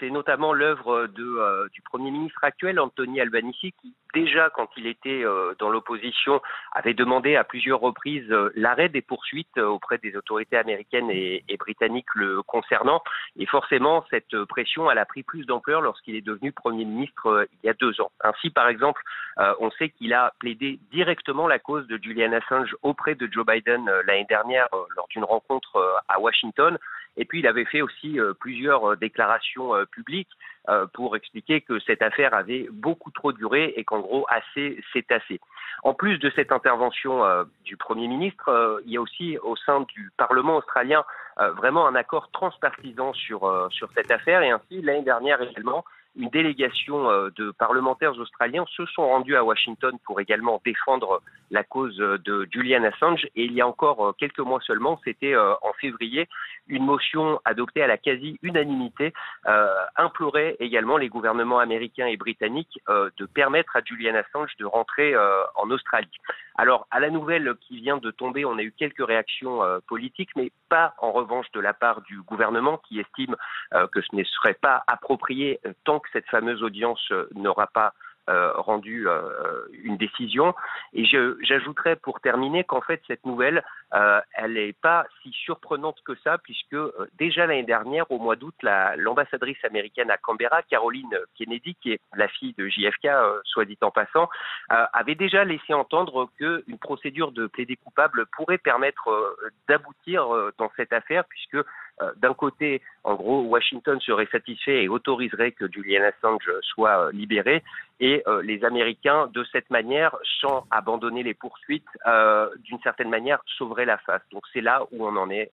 c'est notamment l'œuvre du Premier ministre actuel, Anthony Albanese, qui déjà, quand il était dans l'opposition, avait demandé à plusieurs reprises l'arrêt des poursuites auprès des autorités américaines et britanniques le concernant. Et forcément, cette pression, elle a pris plus d'ampleur lorsqu'il est devenu Premier ministre il y a 2 ans. Ainsi, par exemple, on sait qu'il a plaidé directement la cause de Julian Assange auprès de Joe Biden l'année dernière lors d'une rencontre à Washington. Et puis, il avait fait aussi plusieurs déclarations publiques pour expliquer que cette affaire avait beaucoup trop duré et qu'en gros, assez, c'est assez. En plus de cette intervention du Premier ministre, il y a aussi au sein du Parlement australien vraiment un accord transpartisan sur cette affaire. Et ainsi, l'année dernière également, une délégation de parlementaires australiens se sont rendus à Washington pour également défendre la cause de Julian Assange. Et il y a encore quelques mois seulement, c'était en février, une motion adoptée à la quasi-unanimité implorait également les gouvernements américains et britanniques de permettre à Julian Assange de rentrer en Australie. Alors, à la nouvelle qui vient de tomber, on a eu quelques réactions politiques, mais pas en revanche de la part du gouvernement qui estime que ce ne serait pas approprié tant que cette fameuse audience n'aura pas rendu une décision. Et j'ajouterais pour terminer qu'en fait cette nouvelle, elle n'est pas si surprenante que ça, puisque déjà l'année dernière, au mois d'août, l'ambassadrice américaine à Canberra, Caroline Kennedy, qui est la fille de JFK, soit dit en passant, avait déjà laissé entendre qu'une procédure de plaider coupable pourrait permettre d'aboutir dans cette affaire, puisque d'un côté, en gros, Washington serait satisfait et autoriserait que Julian Assange soit libéré, et les Américains, de cette manière, sans abandonner les poursuites, d'une certaine manière, sauveraient la face. Donc c'est là où on en est.